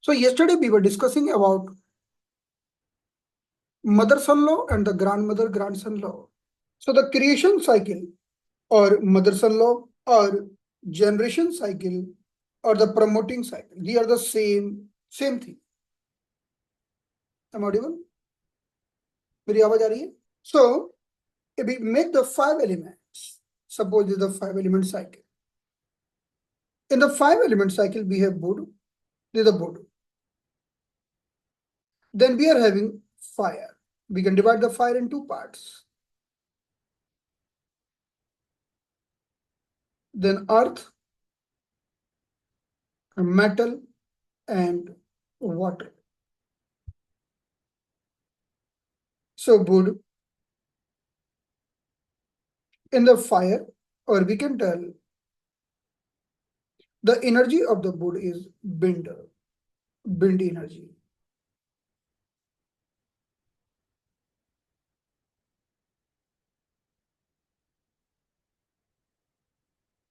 So yesterday we were discussing about mother-son-law and the grandmother-grandson-law. So the creation cycle or mother-son-law or generation cycle or the promoting cycle, they are the same thing. Am I audible? मेरी आवाज आ रही है? So if we make the 5 elements, suppose this is the 5 element cycle. In the 5 element cycle, we have wood, this is the wood. Then we are having fire. We can divide the fire in two parts. Then earth, metal, and water. So wood in the fire, or we can tell the energy of the wood is wind energy.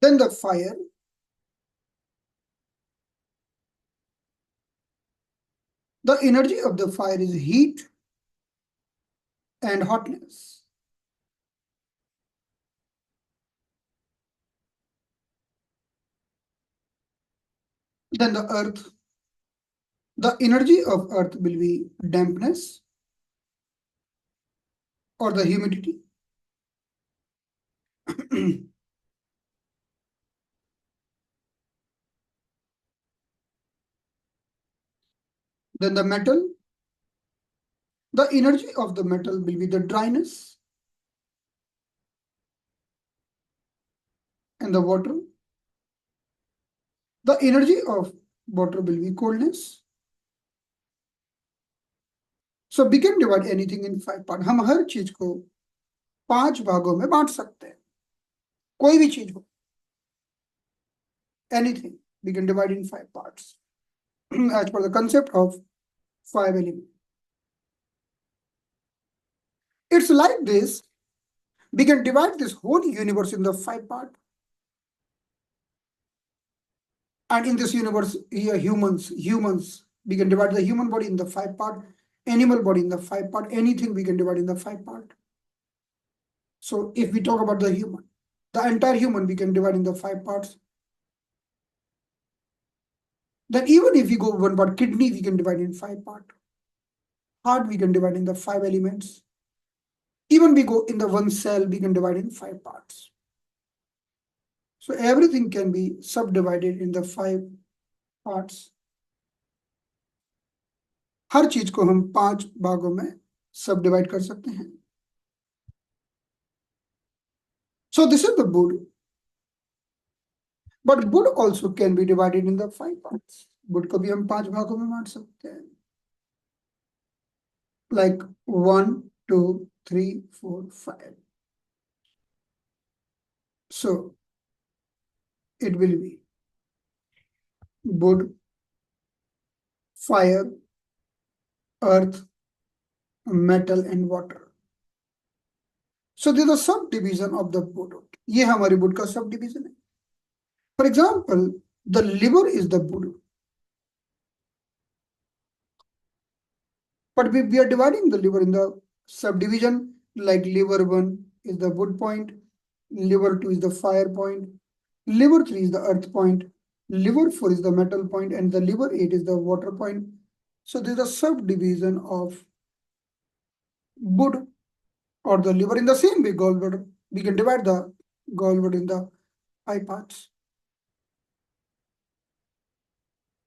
Then the fire, the energy of the fire is heat and hotness. Then the earth, the energy of earth will be dampness or the humidity. Then the metal, the energy of the metal will be the dryness. And the water, the energy of water will be coldness. So we can divide anything in 5 parts. हम हर चीज को 5 भागों में बांट सकते हैं, कोई भी चीज हो, anything we can divide in 5 parts as per the concept of 5 elements. It's like this. We can divide this whole universe in the 5 parts. And in this universe, here humans, we can divide the human body in the 5 parts, animal body in the 5 parts, anything we can divide in the 5 parts. So if we talk about the human, the entire human we can divide in the 5 parts. Then even if we go one part, kidney we can divide in 5 parts. Heart we can divide in the 5 elements. Even we go in the one cell, we can divide in 5 parts. So everything can be subdivided in the 5 parts. हर चीज को हम 5 भागों में सबडिवाइड कर सकते हैं. So this is the wood. But wood also can be divided in the 5 parts. Wood को भी हम 5 भागों में बांट सकते हैं. Like 1, 2, 3, 4, 5. So it will be wood, fire, earth, metal and water. So this is a subdivision of the wood. ये हमारी wood का subdivision है. For example, the liver is the wood. But we are dividing the liver in the subdivision, like liver 1 is the wood point, liver 2 is the fire point, liver 3 is the earth point, liver 4 is the metal point, and the liver 8 is the water point. So this is a subdivision of wood or the liver. In the same way, gallbladder, we can divide the gallbladder in the 5 parts.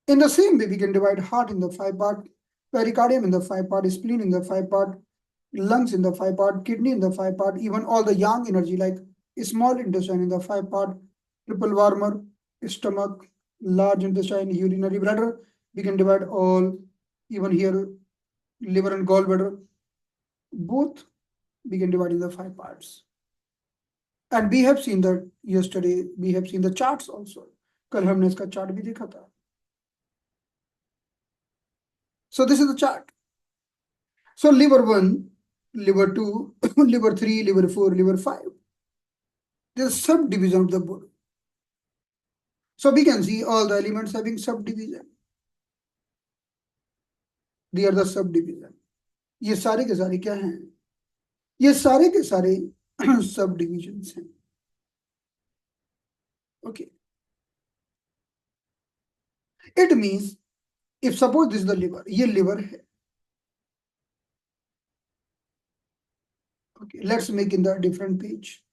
In the same way, we can divide heart in the 5 parts, pericardium in the 5 parts, spleen in the 5 parts, lungs in the 5 parts, kidney in the 5 parts, even all the yang energy like small intestine in the 5 parts, triple warmer, stomach, large intestine, urinary bladder. We can divide all, even here, liver and gallbladder. Both we can divide in the 5 parts. And we have seen that yesterday, we have seen the charts also. कल हमने इसका chart भी देखा था. So this is the chart. So liver 1, liver 2, liver 3, liver 4, liver 5. There is subdivision of the body. So we can see all the elements having subdivision. They are the subdivision. ये सारे के सारे क्या हैं? ये सारे के सारे सब डिविजन हैं। Okay, it means if suppose this the liver, ये लिवर है। Okay, let's make in the different page.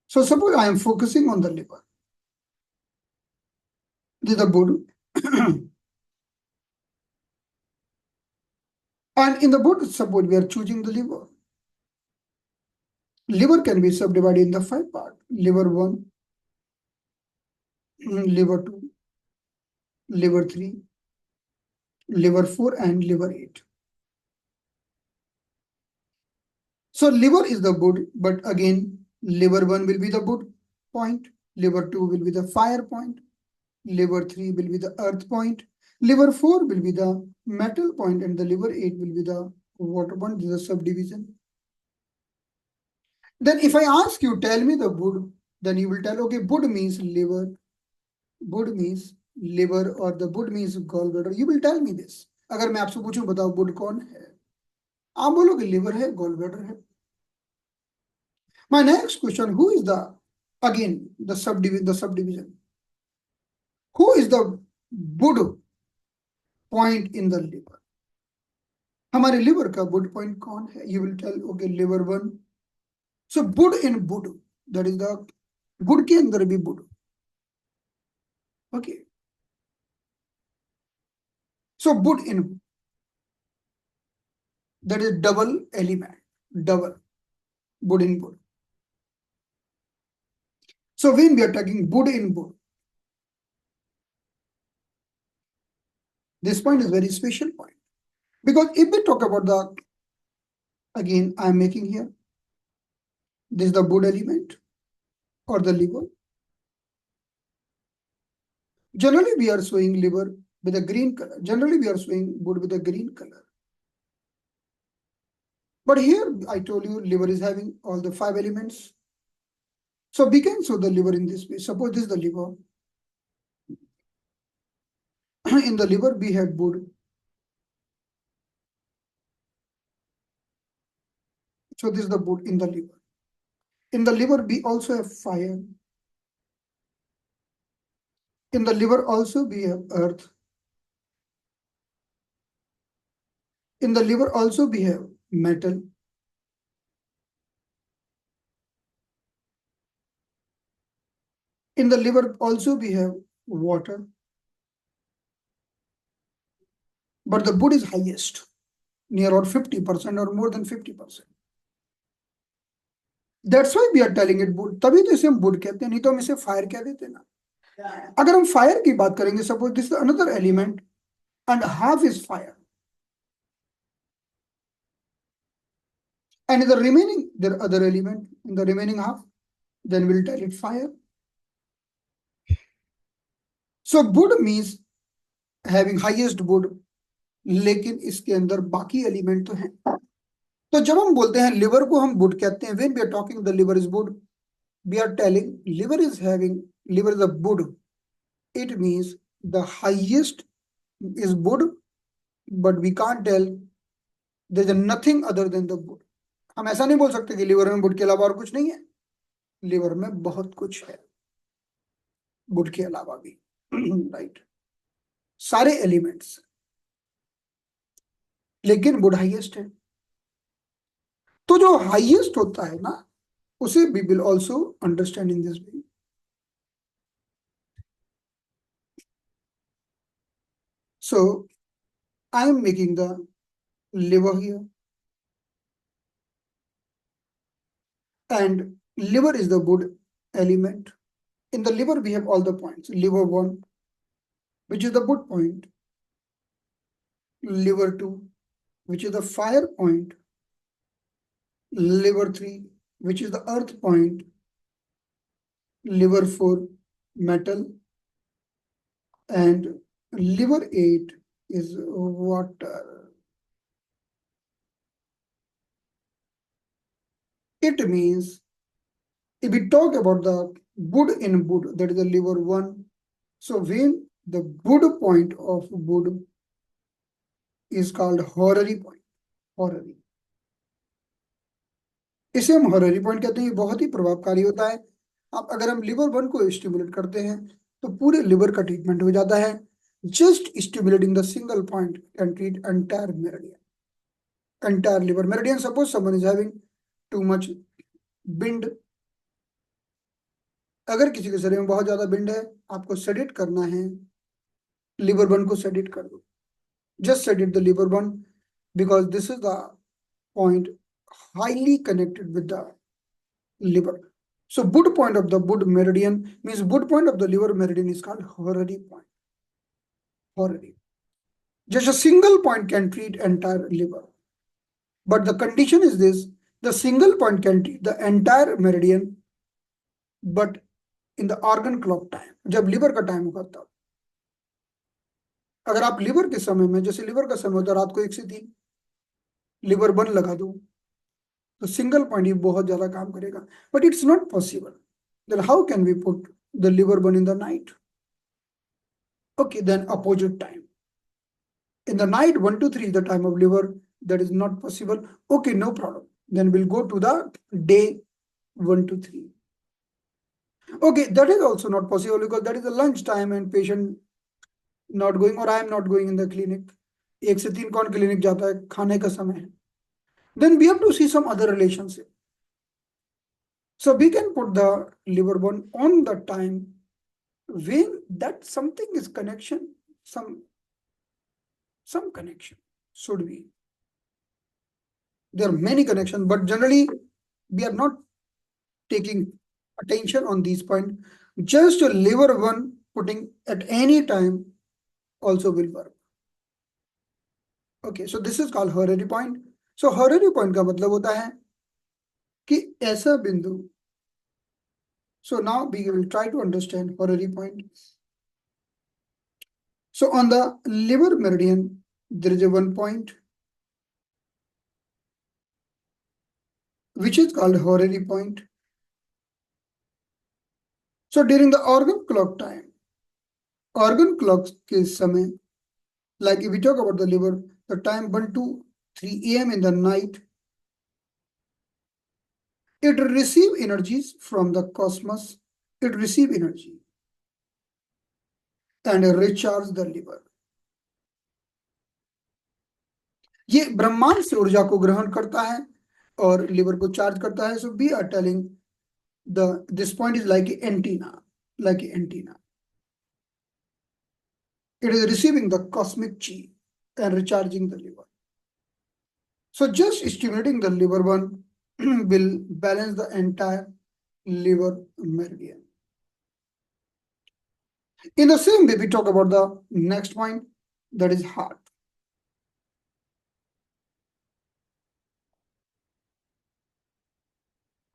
So suppose I am focusing on the liver. This is the board. And in the board, suppose we are choosing the liver. Liver can be subdivided in the 5 parts. Liver 1, liver 2, liver 3, liver 4, and liver 8. So liver is the board, but again, liver 1 will be the board point, liver 2 will be the fire point, liver 3 will be the earth point, liver 4 will be the metal point, and the liver 8 will be the water point. This is a subdivision. Then if I ask you, tell me the Bud, then you will tell, okay, Bud means liver, Bud means liver, or the Bud means gallbladder. You will tell me this. अगर मैं आपसे पूछूं बताओ बुड कौन है, आप बोलोगे liver है, गॉलब्लैडर है. My next question, who is the, again, the subdivision? Who is the Bud point in the liver? हमारे लिवर का बुड पॉइंट कौन है? You will tell, okay, liver 1. So Bud in Bud, that is the बुड के अंदर भी बुड. Okay. So Bud in, that is double element, double Bud in Bud. So when we are talking Bud in Bud, this point is very special point. Because if we talk about the, again, I am making here, this is the Bud element or the liver. Generally, we are showing liver with a green color. Generally, we are showing Bud with a green color. But here, I told you, liver is having all the 5 elements. So we can show the liver in this way. Suppose this is the liver. In the liver, we have Bud. So this is the Bud in the liver. In the liver, we also have fire. In the liver also we have earth. In the liver also we have metal. In the liver also we have water. But the Bud is highest, near or 50% or more than 50%. That's why we are telling it Bud. तभी तो इसे हम Bud कहते हैं, नहीं तो हम इसे फायर कह देते ना. अगर हम फायर की बात करेंगे, suppose this is another element and half is fire. And in the remaining, there are other element in the remaining half, then we'll tell it fire. So Bud means having highest Bud, लेकिन इसके अंदर बाकी element तो हैं. तो जब हम बोलते हैं लिवर को हम बुड कहते हैं, when we are talking the liver is bud, we are telling liver is a bud. It means the highest is bud, but we can't tell there is nothing other than the bud. हम ऐसा नहीं बोल सकते कि liver में बुड के अलावा और कुछ नहीं है. लिवर में बहुत कुछ है बुड के अलावा भी, राइट. सारे एलिमेंट्स, लेकिन बुड हाईएस्ट है. तो जो हाईएस्ट होता है ना, उसे we will also understand in this way. So I am making the liver here, and liver is the Bud element. In the liver we have all the points. Liver 1, which is the Bud point. Liver 2, which is the fire point. Liver 3, which is the earth point. Liver 4, metal. And liver 8 is water. It means if we talk about the Bud in Bud, that is the liver 1. So when the Bud point of Bud is called horary point. Horary, इसे हम horary point कहते हैं। ये बहुत ही प्रभावकारी होता है। अब अगर हम लिवर वन को स्टिमुलेट करते हैं तो पूरे लिवर का ट्रीटमेंट हो जाता है। Just stimulating the single point can treat entire meridian, entire liver meridian. Suppose someone is having too much bind, अगर किसी के शरीर में बहुत ज्यादा बिंड है, आपको सेडेट करना है, लिवर वन को सेडेट कर दो। Just sedate the liver one because this is the point highly connected with the liver. So Budd point of the Budd meridian means Budd point of the liver meridian is called horary point. Horary. Just a single point can treat entire liver. But the condition is this, the single point can treat the entire meridian, but in the organ clock time. जब liver का time होगा तब। अगर आप liver के समय में, जैसे लिवर का समय होता है रात को 1 से 3, लिवर 1 लगा दो तो सिंगल पॉइंट ही बहुत ज्यादा काम करेगा। But it's not possible. Then how can we put the liver one in the night? Okay, then opposite time. In the night 1 to 3 the time of liver, that is not possible. Okay, no problem. Then we'll go to the day 1 to 3. Okay, that is also not possible because that is the lunch time and patient not going, or I am not going in the clinic. 1 से 3 कौन clinic जाता है? खाने का समय है। Then we have to see some other relationship. So we can put the liver one on the time when that something is connection, some connection should be. There are many connections, but generally we are not taking attention on these points. Just a liver one putting at any time also will work. Okay, so this is called horary point. So horary point का मतलब होता है कि ऐसा बिंदु. So now we will try to understand horary point. So on the liver meridian, there is a one point which is called horary point. So during the organ clock time, organ clocks के समय, like if we talk about the liver, the time 1 to 3 a.m. in the night, it receive energies from the cosmos, it receive energy and recharge the liver. ये ब्रह्मांड से ऊर्जा को ग्रहण करता है और लिवर को चार्ज करता है. So we are telling this point is like an antenna, like an antenna. It is receiving the cosmic chi and recharging the liver. So just stimulating the liver one will balance the entire liver meridian. In the same way, we talk about the next point, that is heart.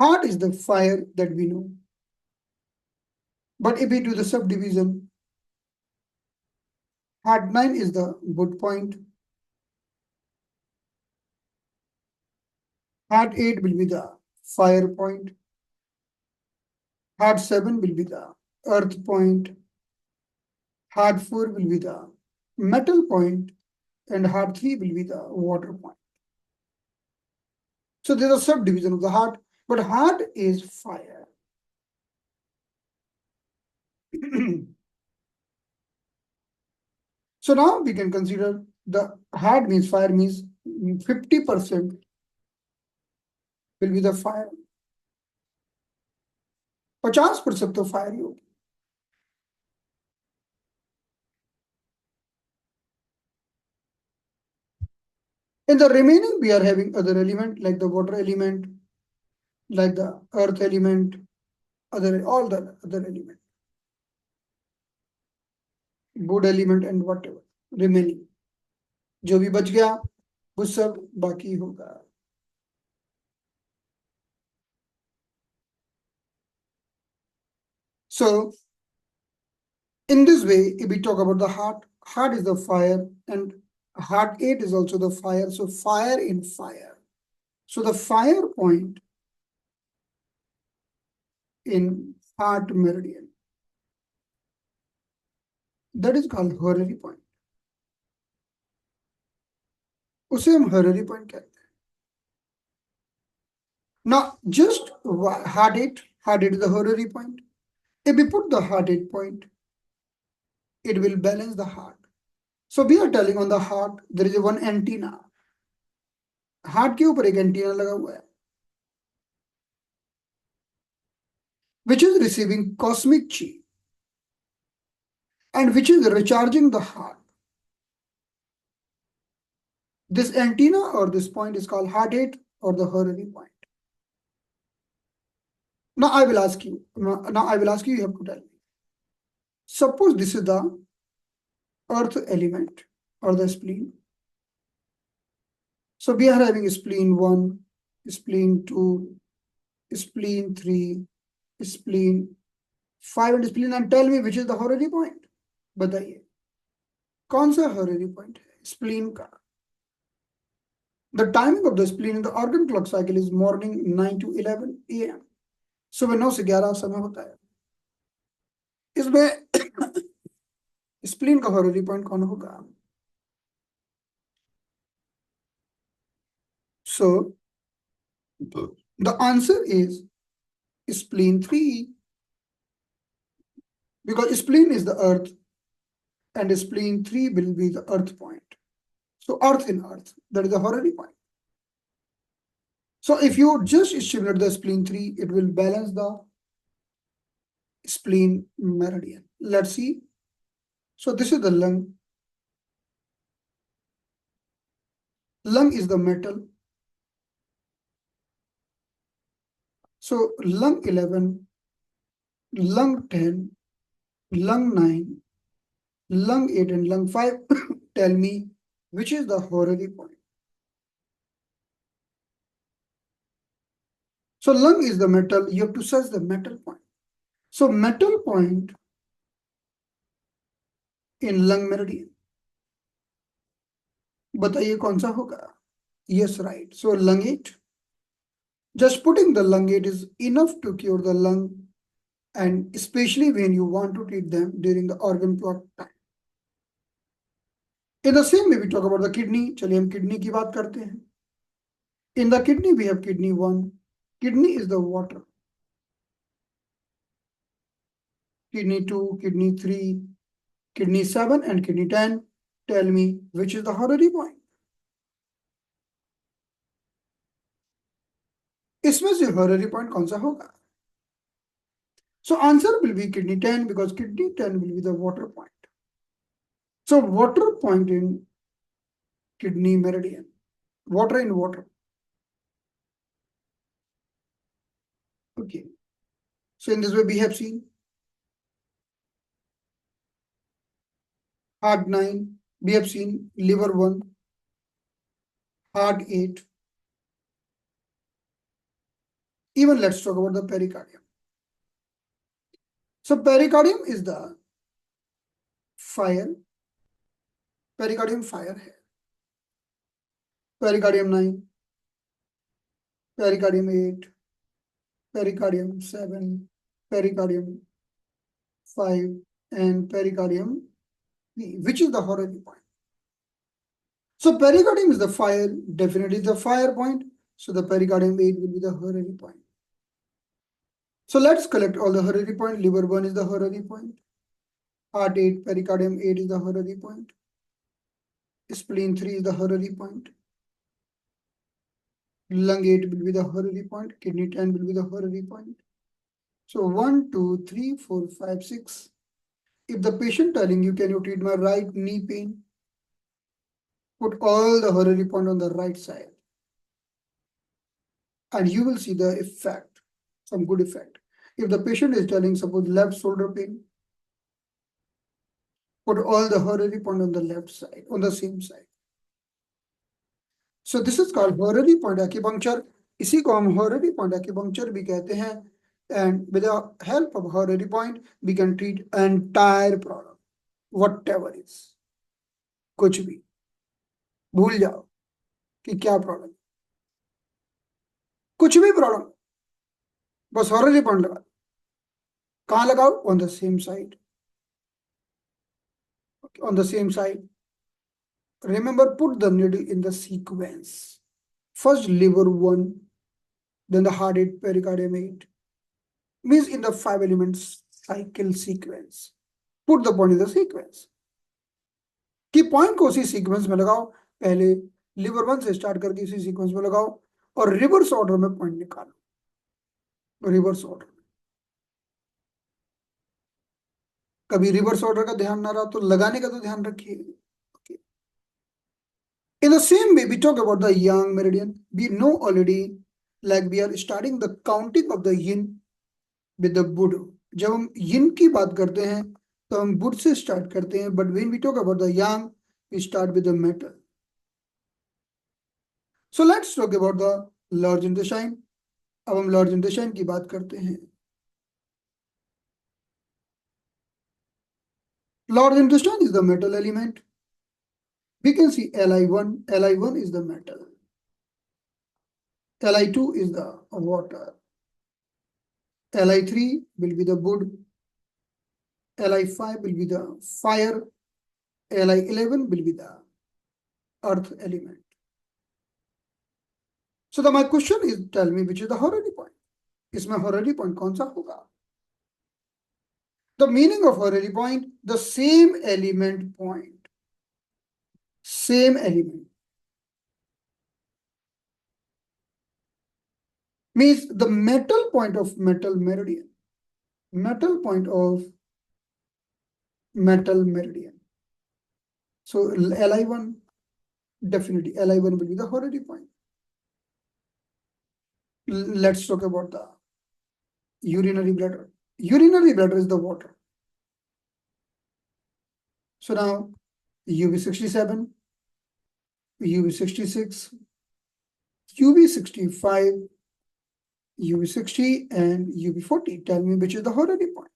Heart is the fire that we know. But if we do the subdivision, heart 9 is the wood point. Heart 8 will be the fire point. Heart 7 will be the earth point. Heart 4 will be the metal point. And heart 3 will be the water point. So there's a subdivision of the heart, but heart is fire. So now we can consider the heart means fire means 50% will be the fire. 50% तो fire ही होगी. In the remaining, we are having other element like the water element, like the earth element, all the other element, wood element and whatever remaining. जो भी बच गया वो सब बाकी होगा. So in this way, if we talk about the heart, heart is the fire and heart 8 is also the fire. So fire in fire. So the fire point in heart meridian, that is called horary point. उसे हम horary point कहते हैं. Now, just heart rate is the horary point. If we put the heart rate point, it will balance the heart. So we are telling on the heart, there is a one antenna. Heart के ऊपर एक antenna लगा हुआ है, which is receiving cosmic chi and which is recharging the heart. This antenna or this point is called heart rate or the horary point. Now I will ask you. You have to tell me. Suppose this is the earth element or the spleen. So we are having spleen 1, spleen 2, spleen 3, spleen 5 and spleen, and tell me which is the horary point. बताइए कौन सा horary point है spleen का. The timing of the spleen in the organ clock cycle is morning 9 to 11 a.m. सुबह 9 से 11 समय होता है. इसमें स्प्लीन का हॉररी पॉइंट कौन होगा? So the answer is spleen 3, because spleen is the earth and spleen 3 will be the earth point. So earth in earth, that is the horary point. So if you just stimulate the spleen 3, it will balance the spleen meridian. Let's see. So this is the lung. Lung is the metal. So lung 11, lung 10, lung 9, lung 8 and lung 5. Tell me which is the horary point. So lung is the metal. You have to search the metal point. So metal point in lung meridian. बताइए कौन सा होगा? Yes, right. So lung 8. Just putting the lung 8 is enough to cure the lung, and especially when you want to treat them during the organ clock time. In the same way, we talk about the kidney. चलिए हम kidney की बात करते हैं. In the kidney, we have kidney 1. Kidney is the water. Kidney 2, kidney 3, kidney 7 and kidney 10. Tell me which is the horary point. इसमें से horary point कौन सा होगा? So answer will be kidney 10, because kidney 10 will be the water point. So water point in kidney meridian. Water in water. Okay. So in this way we have seen heart 9, we have seen liver 1, heart 8. Even let's talk about the pericardium. So pericardium is the fire. Pericardium fire है. Pericardium 9, pericardium 8, pericardium 7, pericardium 5, and pericardium 3. Which is the horary point? So pericardium is the fire, definitely the fire point. So the pericardium 8 will be the horary point. So let's collect all the horary point. Liver 1 is the horary point. Heart 8, pericardium 8 is the horary point. Spleen 3 is the horary point. Lung 8 will be the horary point. Kidney 10 will be the horary point. So 1, 2, 3, 4, 5, 6. If the patient telling you, can you treat my right knee pain? Put all the horary point on the right side. And you will see the effect, some good effect. If the patient is telling, suppose left shoulder pain, put all the horary point on the left side, on the same side. So this is called horary point acupuncture. इसी को हम horary point acupuncture भी कहते हैं. And with the help of horary point, we can treat entire problem, whatever is. कुछ भी भूल जाओ कि क्या प्रॉब्लम, कुछ भी प्रॉब्लम, बस horary point लगा. कहाँ लगाओ? On the same side. On the same side. Remember, put the needle in the sequence. First liver 1, then the heart 8, pericardium 8. Means in the 5 elements cycle sequence. Put the point in the sequence. कि point को उसी sequence में लगाओ, पहले liver 1 से start करके इसी sequence में लगाओ और रिवर्स ऑर्डर में पॉइंट निकालो, रिवर्स ऑर्डर। कभी रिवर्स ऑर्डर का ध्यान ना रहा तो लगाने का तो ध्यान रखिए। Okay. In the same way, we talk about the yang meridian. We know already, like we are starting the counting of the yin with the Bud. जब हम yin की बात करते हैं तो हम Bud से स्टार्ट करते हैं, but when we talk about the yang, we start with the metal. So let's talk about the large intestine. अब हम large intestine की बात करते हैं। Large intestine is the metal element. We can see Li1. Li1 is the metal. Li2 is the water. Li3 will be the wood. Li5 will be the fire. Li11 will be the earth element. So my question is, tell me which is the horary point. इसमें horary point कौन सा होगा? The meaning of horary point, the same element point. Same element. Means the metal point of metal meridian. Metal point of metal meridian. So Li1, definitely Li1 will be the horary point. Let's talk about the urinary bladder. Urinary bladder is the water. So now UB67, UB66, UB65, UB60, and UB40. Tell me which is the horary point.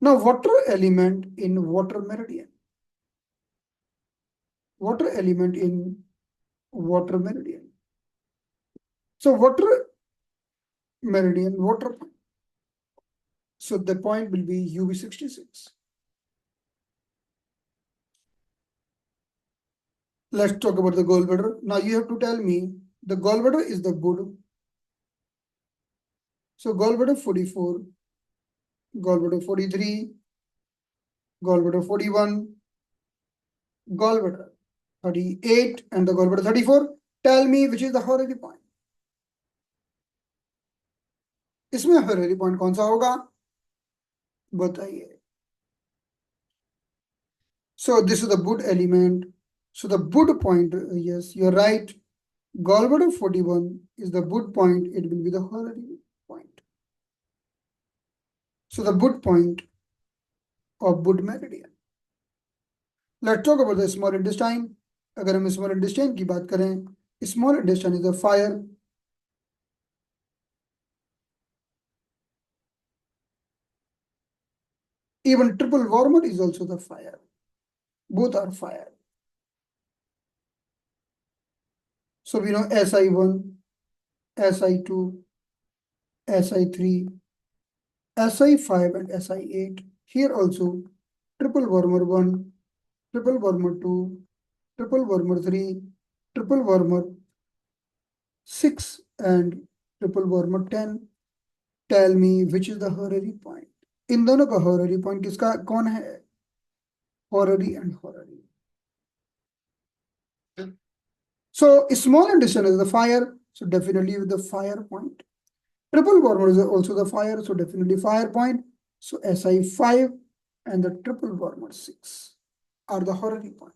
Now, water element in water meridian. Water element in water meridian. So water meridian, water point. So the point will be UB66. Let's talk about the gallbladder. Now you have to tell me the gallbladder is the Buddha. So gallbladder 44, gallbladder 43, gallbladder 41, gallbladder 38, and the gallbladder 34. Tell me which is the horary point. इसमें horary point कौन सा होगा? बताइए. So this is the Buddha element. So the Buddha point, yes, you're right. Gallbladder 41 is the Buddha point. It will be the horary point. So the Buddha point of Buddha meridian. Let's talk about the small intestine. अगर हम small intestine की बात करें, small intestine is the fire. Even triple warmer is also the fire. Both are fire. So we know SI1, SI2, SI3, SI5, and SI8. Here also triple warmer 1, triple warmer 2, triple warmer 3, triple warmer 6, and triple warmer 10. Tell me which is the horary point. इन दोनों का horary point किसका कौन है? Horary and horary. So small intestine is the fire, so definitely with the fire point. Triple warmer is also the fire, so definitely fire point. So SI5 and the triple warmer 6 are the horary point.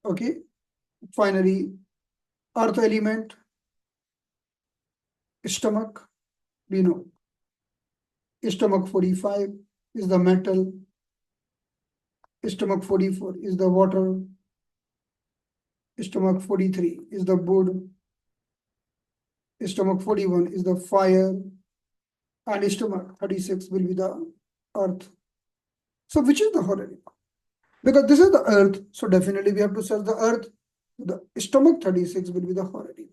Okay, finally, earth element, stomach, we know. Stomach 45 is the metal. Stomach 44 is the water. Stomach 43 is the wood. Stomach 41 is the fire. And stomach 36 will be the earth. So which is the horary point? Because this is the earth, so definitely we have to search the earth. The stomach 36 will be the horary point.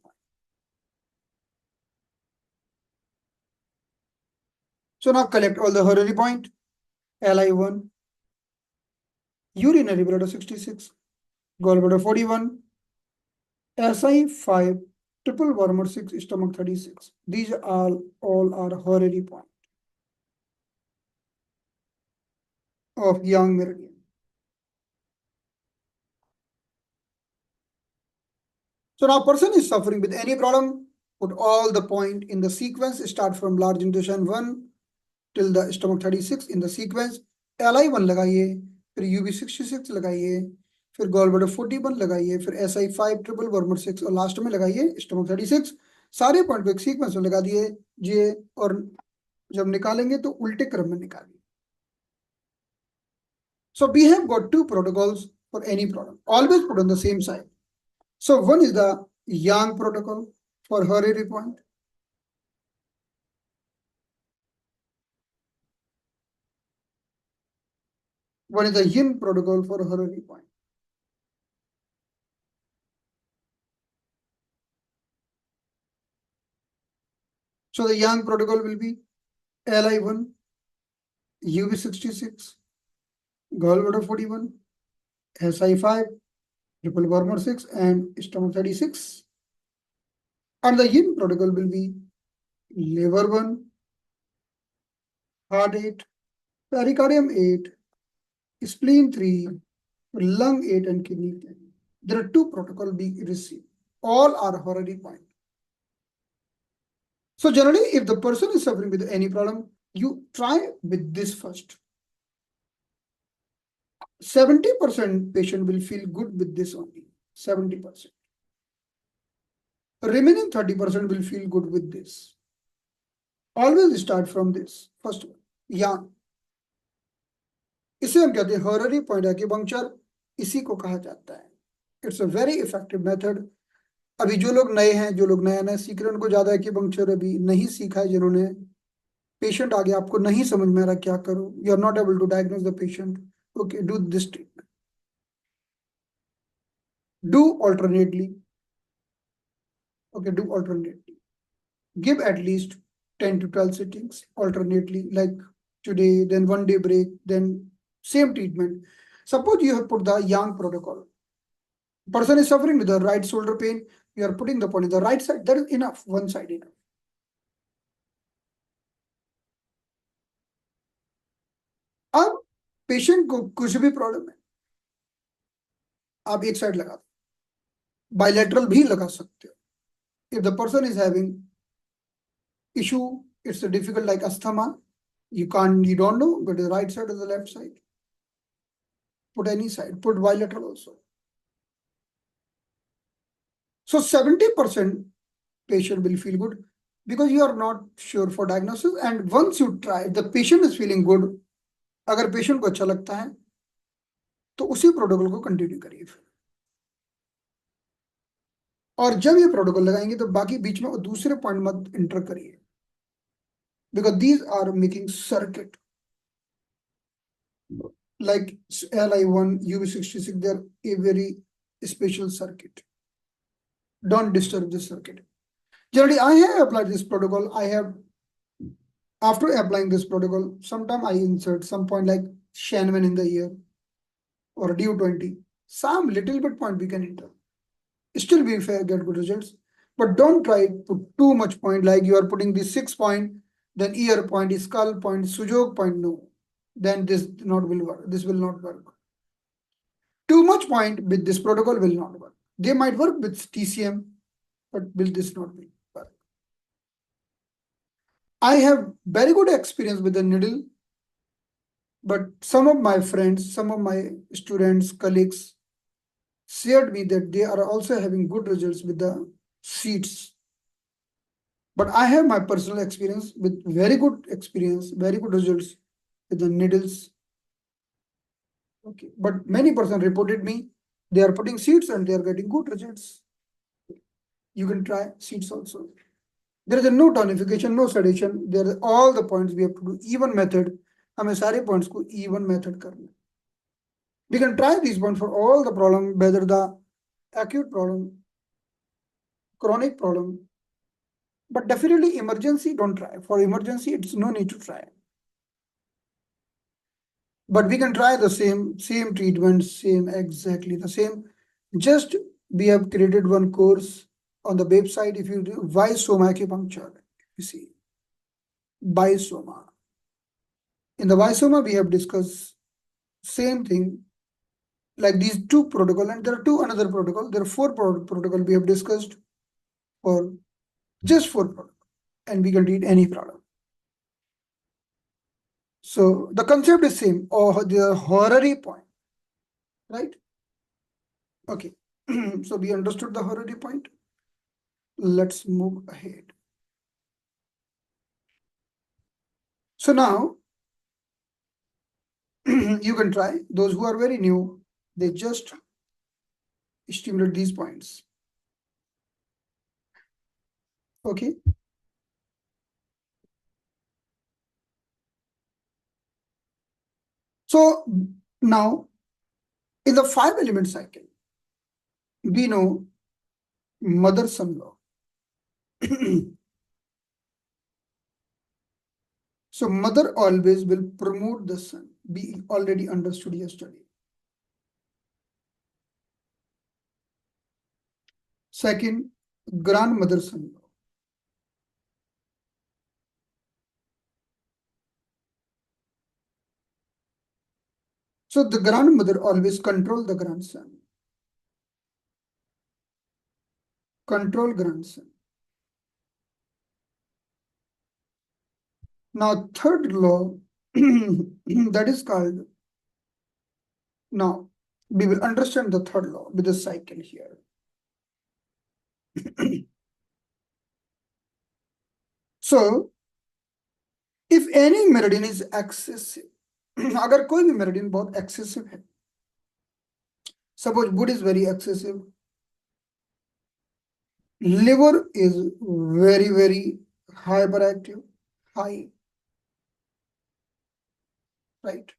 So now collect all the horary point. Li1, urinary bladder 66, gallbladder 41, Si5, triple wormer 6, stomach 36. These all are horary point of young meridian. So now person is suffering with any problem, put all the point in the sequence, start from large intestine 1 till the stomach 36 in the sequence. Li1 लगाइए, फिर UB66 लगाइए, फिर gallbladder 41 लगाइए, फिर Si5 triple wormer 6 और last में लगाइए stomach 36. सारे पॉइंट को एक सीक्वेंस में लगा दिए ये, और जब निकालेंगे तो उल्टे क्रम में निकालिए. So we have got two protocols for any problem. Always put on the same side. So one is the Yang protocol for Horary point. One is the Yin protocol for Horary point. So the Yang protocol will be Li1, UB66, gallbladder 41, Si5, triple wormer 6, and stomach 36. And the Yin protocol will be liver 1, heart 8, pericardium 8, spleen 3, lung 8, and kidney 10. There are two protocols being received. All are horary point. So generally, if the person is suffering with any problem, you try with this first. 70% patient will feel good with this only. 70%. Remaining 30% will feel good with this. Always start from this. First one, yang. इसे हम कहते हैं horary point acupuncture, इसी को कहा जाता है. It's a very effective method. अभी जो लोग नए हैं, जो लोग नया नया सीख रहे हैं, उनको ज्यादा एक्यूपंक्चर अभी नहीं सीखा है. जिन्होंने पेशेंट आ गया, आपको नहीं समझ में आ रहा क्या करो, you are not able to diagnose the patient, okay, do this treatment. Do alternately. Okay, do alternately. Give at least 10 to 12 sittings alternately, like today, then 1 day break, then same treatment. Suppose you have put the Yang protocol. Person is suffering with the right shoulder pain. You are putting the point in the right side. That is enough. One side enough. अब patient को कुछ भी problem है, आप एक side लगा दो. Bilateral भी लगा सकते हो. If the person is having issue, it's a difficult like asthma, you don't know, but the right side or the left side. Put any side, put bilateral also. So 70% patient will feel good because you are not sure for diagnosis. And once you try, the patient is feeling good. अगर patient को अच्छा लगता है तो उसी protocol को continue करिए फिर. और जब ये प्रोटोकॉल लगाएंगे तो बाकी बीच में दूसरे पॉइंट मत इंटर करिए, because these are making circuit like Li1, UB66. They're a very special circuit. Don't disturb this circuit. Generally, I have applied this protocol. After applying this protocol, sometime I insert some point like Shanman in the ear or DU20. Some little bit point we can enter. Still we get good results. But don't try to put too much point, like you are putting the 6 point, then ear point, skull point, sujok point. No. Then this will work. This will not work. Too much point with this protocol will not work. They might work with TCM, but will this not work? I have very good experience with the needle, but some of my friends, some of my students, colleagues shared me that they are also having good results with the seeds. But I have my personal experience with very good results with the needles. Okay, but many persons reported me they are putting seeds and they are getting good results. You can try seeds also. There is no tonification, no sedation. There are all the points we have to do even method. हमें सारे points को even method करना. We can try these points for all the problem, whether the acute problem, chronic problem, but definitely emergency don't try. For emergency, it's no need to try. But we can try the same treatment, same exactly the same. Just we have created one course on the website. If you do why Soma acupuncture, you see by Soma. In the why Soma, we have discussed same thing like these two protocol, and there are two another protocol. There are four protocol we have discussed for just four protocol, and we can treat any problem. So the concept is same or the horary point, right? Okay. So we understood the horary point. Let's move ahead. So now you can try. Those who are very new, they just stimulate these points. Okay. So now in the 5 element cycle, we know mother son law. So mother always will promote the son. We already understood yesterday. Second, grandmother son law. So the grandmother always control the grandson. Control grandson. Now third law that is called, now we will understand the third law with the cycle here. So if any meridian is excessive, अगर कोई भी meridian बहुत excessive है, suppose wood is very excessive, liver is very hyperactive, high, right?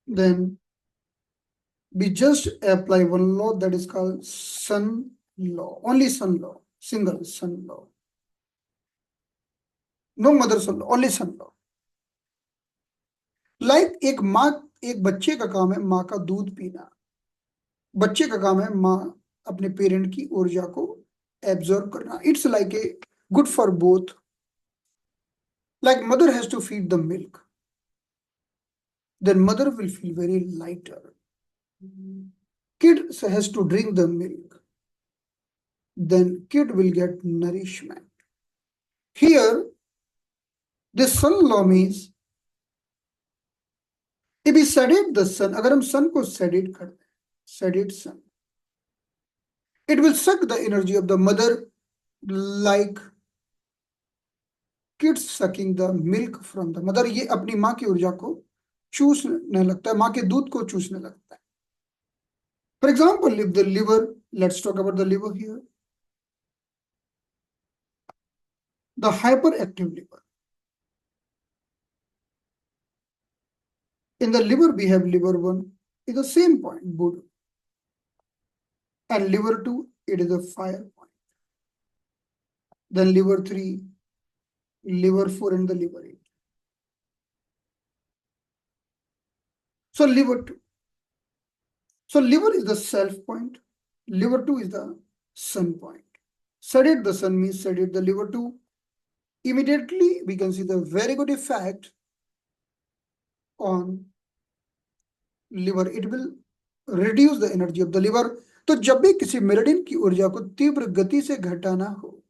Then we just apply one law that is called sun law, only sun law, single sun law. No mother sun law, only sun law. Like एक माँ, एक बच्चे का काम है माँ का दूध पीना, बच्चे का काम है माँ अपने पेरेंट की ऊर्जा को एब्जॉर्ब करना. It's like a good for both. Like mother has to feed the milk, then mother will feel very lighter. Kid has to drink the milk, then kid will get nourishment. Here, this sun law means if we sedate the sun, अगर हम sun को sedate कर दें, sedate sun, it will suck the energy of the mother like kids sucking the milk from the mother. ये अपनी माँ की ऊर्जा को चूसने लगता है, माँ के दूध को चूसने लगता है. For example, if the liver, let's talk about the liver here. The hyperactive liver. In the liver, we have liver 1 is the same point, Buddha. And liver 2, it is a fire point. Then liver 3, liver 4, and the liver 8. So liver 2. So liver is the self point. Liver 2 is the sun point. Sedate the sun means sedate the liver 2. Immediately, we can see the very good effect on liver. It will reduce the energy of the liver. तो जब भी किसी meridian की ऊर्जा को तीव्र गति से घटाना हो,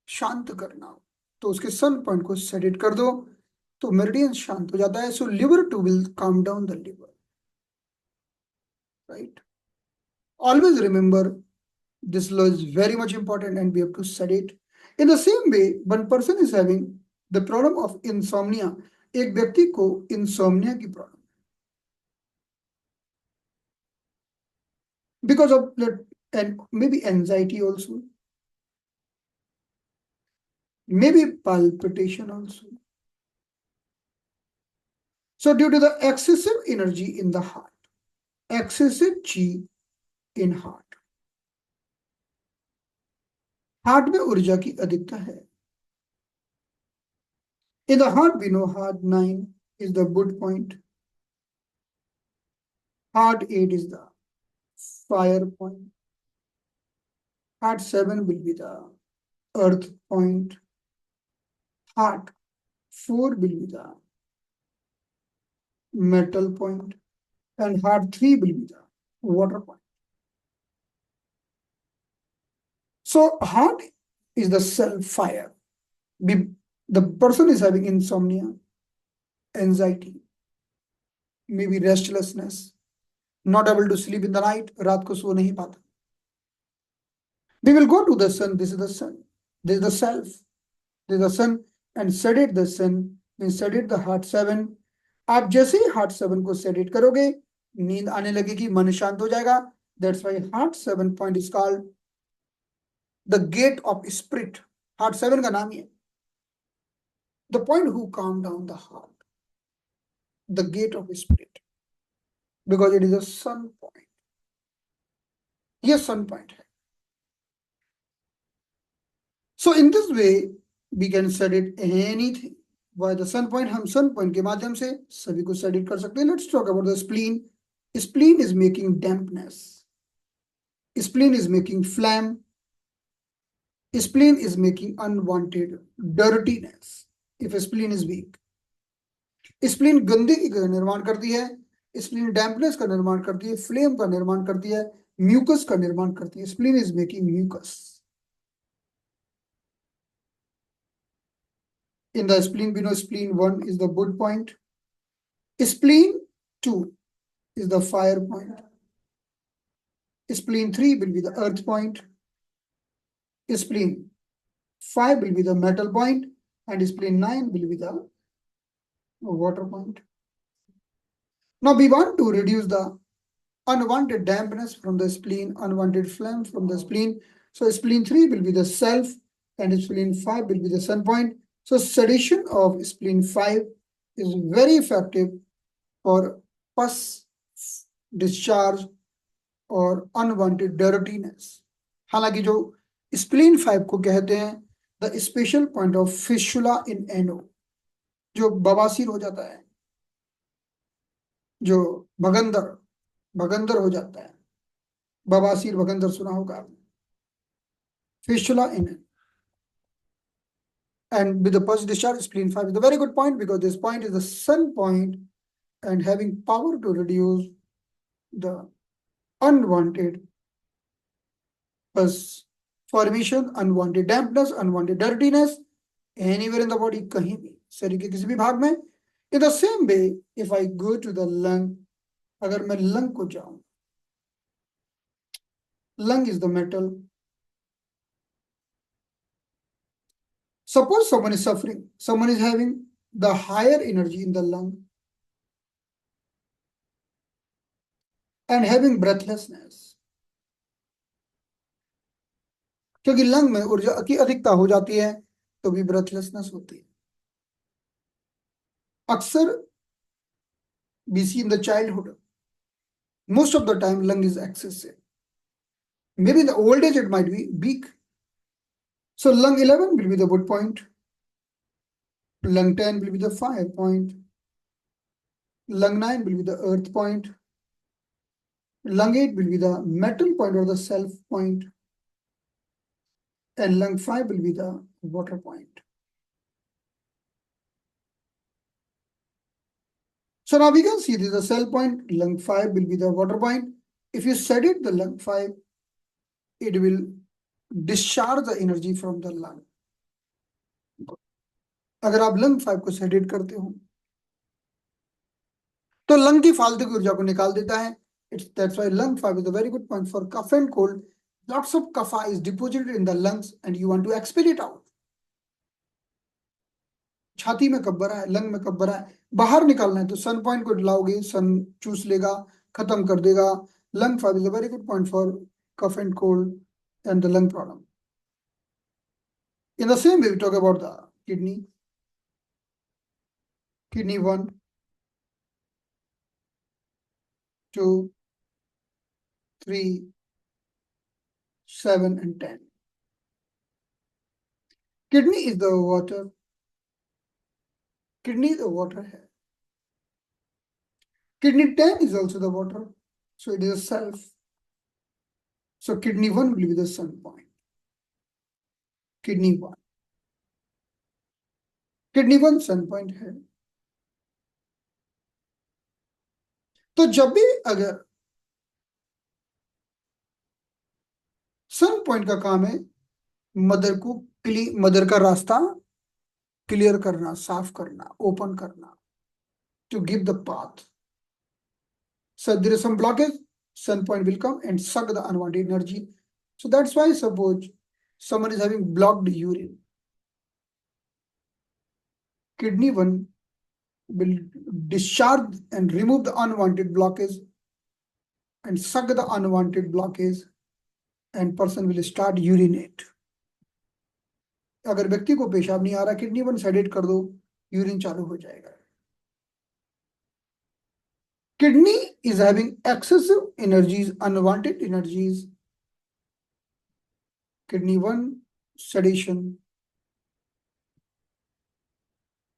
शांत करना हो, तो उसके सन पॉइंट को सेडेट कर दो, तो मेरिडियन शांत हो जाता है. So liver too will calm down the liver, right? Always remember this law is very much important and we have to study it. In the same way, one person is having the problem of insomnia. एक व्यक्ति को insomnia की problem, because of that, and maybe anxiety also, maybe palpitation also. So due to the excessive energy in the heart, excessive chi in heart, heart में ऊर्जा की अधिकता है, In the heart, we know heart 9 is the wood point. Heart 8 is the fire point. Heart 7 will be the earth point. Heart 4 will be the metal point. And heart 3 will be the water point. So heart is the self fire. The person is having insomnia, anxiety, maybe restlessness, not able to sleep in the night, रात को सो नहीं पाता. We will go to the sun. This is the sun. This is the self. This is the sun. And sedate the sun means sedate the heart 7. आप जैसे ही heart 7 को sedate करोगे, नींद आने लगेगी, मन शांत हो जाएगा. That's why heart 7 point is called the gate of spirit. Heart 7 का नाम ही है. The point who calm down the heart. The gate of spirit. Because it is a sun point. ये sun point है. So in this way, we can sedate anything. Why the sun point? हम sun point के माध्यम से सभी को sedate कर सकते हैं. Let's talk about the spleen. Spleen is making dampness. Spleen is making phlegm. Spleen is making unwanted dirtiness. If a spleen is weak. Spleen गंदगी का निर्माण करती है. Spleen dampness का निर्माण करती है. Phlegm का निर्माण करती है. Mucus का निर्माण करती है. Spleen is making mucus. In the spleen, we know spleen 1 is the wood point. Spleen 2 is the fire point. Spleen 3 will be the earth point. Spleen 5 will be the metal point. And spleen 9 will be the water point. Now we want to reduce the unwanted dampness from the spleen, unwanted phlegm from the spleen. So spleen 3 will be the self and spleen 5 will be the sun point. So sedation of spleen 5 is very effective for pus discharge और unwanted dirtiness. हालांकि जो spleen 5 को कहते हैं the special point of fistula in ano, जो बवासीर हो जाता है, जो भगंदर हो जाता है, बवासीर भगंदर सुना होगा आपने. Fistula in ano. And with the pus discharge, spleen 5 is a very good point because this point is the sun point and having power to reduce the unwanted pus formation, unwanted dampness, unwanted dirtiness, anywhere in the body, कहीं भी, शरीर के किसी भी भाग में. In the same way, if I go to the lung, अगर मैं lung को जाऊं, lung is the metal. Suppose someone is suffering, someone is having the higher energy in the lung and having breathlessness. क्योंकि lung में ऊर्जा की अधिकता हो जाती है तो भी ब्रेथलेसनेस होती है. अक्सर we see in the childhood, most of the time lung is excessive. Maybe in the old age it might be weak. So lung 11 will be the wood point. Lung 10 will be the fire point. Lung 9 will be the earth point. Lung 8 will be the metal point or the self point. And lung 5 will be the water point. So now we can see this is the cell point. Lung 5 will be the water point. If you sedate the lung 5, it will discharge the energy from the lung. अगर आप lung 5 को sedate करते हो तो lung की फालतू की ऊर्जा को निकाल देता है. That's why lung 5 is a very good point for cough and cold. Lots of kapha is deposited in the lungs and you want to expel it out. छाती में कब भरा है, लंग में कब भरा है, बाहर निकालना है तो सन पॉइंट को लाओगे, सन चूस लेगा, खत्म कर देगा. Lung 5 is a very good point for cough and cold and the lung problem. In the same way, we talk about the kidney. Kidney 1, 2, 3, 7 and 10. Kidney is the water. Kidney the water है. Kidney 10 is also the water. So it is a self. So kidney 1 will be the sun point. Kidney 1. Kidney 1 sun point है. तो जब भी अगर सन point का काम है mother को मदर का रास्ता क्लियर करना, साफ करना, ओपन करना, to give the path. So there is some blockage, sun point will come and suck the unwanted energy. So that's why suppose someone is having blocked urine. Kidney 1 will discharge and remove the unwanted blockage and suck the unwanted blockage and person will start urinate. अगर व्यक्ति को पेशाब नहीं आ रहा, kidney 1 sedate कर दो, urine चालू हो जाएगा. Kidney is having excessive energies, unwanted energies. Kidney 1 sedation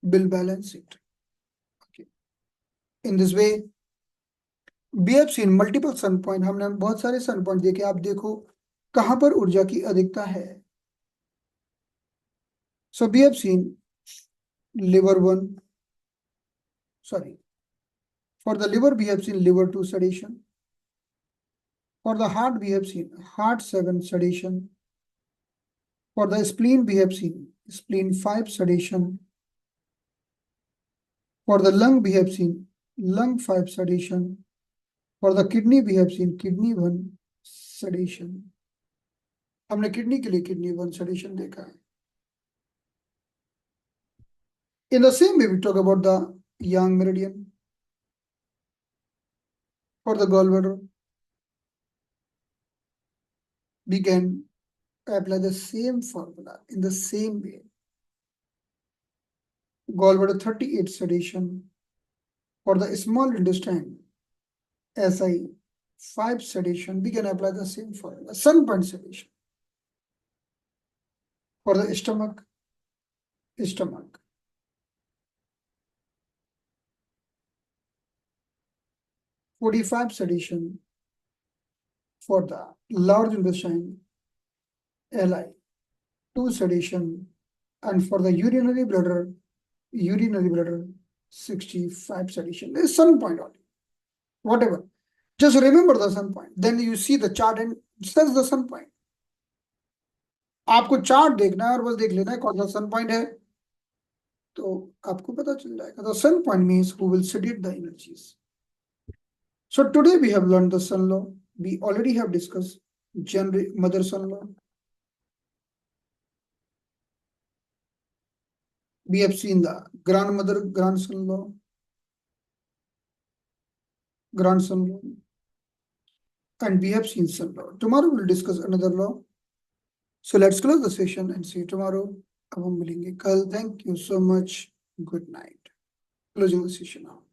will balance it. Okay. In this way, we have seen multiple sun point. हमने बहुत सारे sun point देखे. आप देखो कहां पर ऊर्जा की अधिकता है. So we have seen liver 1. Sorry. For the liver, we have seen liver 2 sedation. For the heart, we have seen heart 7 sedation. For the spleen, we have seen spleen 5 sedation. For the lung, we have seen lung 5 sedation. For the kidney, we have seen kidney 1 sedation. हमने kidney के लिए kidney 1 sedation देखा है. In the same way, we talk about the yang meridian. For the gallbladder, we can apply the same formula in the same way. Gallbladder 38 sedation. For the small intestine, SI 5 sedation, we can apply the same formula. Sun point sedation. For the stomach 45 sedation. For the large intestine, LI 2 sedation. And for the urinary bladder 65 sedation. There is sun point only. Whatever. Just remember the sun point. Then you see the chart and that's the sun point. आपको chart देखना है और बस देख लेना है कौन सा सन पॉइंट है तो आपको पता चल जाएगा. The sun point means who will sedate the energies. So today we have learned the sun law. We already have discussed mother sun law. We have seen the grandmother grandson law, grandson law, and we have seen sun law. Tomorrow we'll discuss another law. So let's close the session and see you tomorrow. अब हम मिलेंगे कल. Thank you so much. Good night. Closing the session now.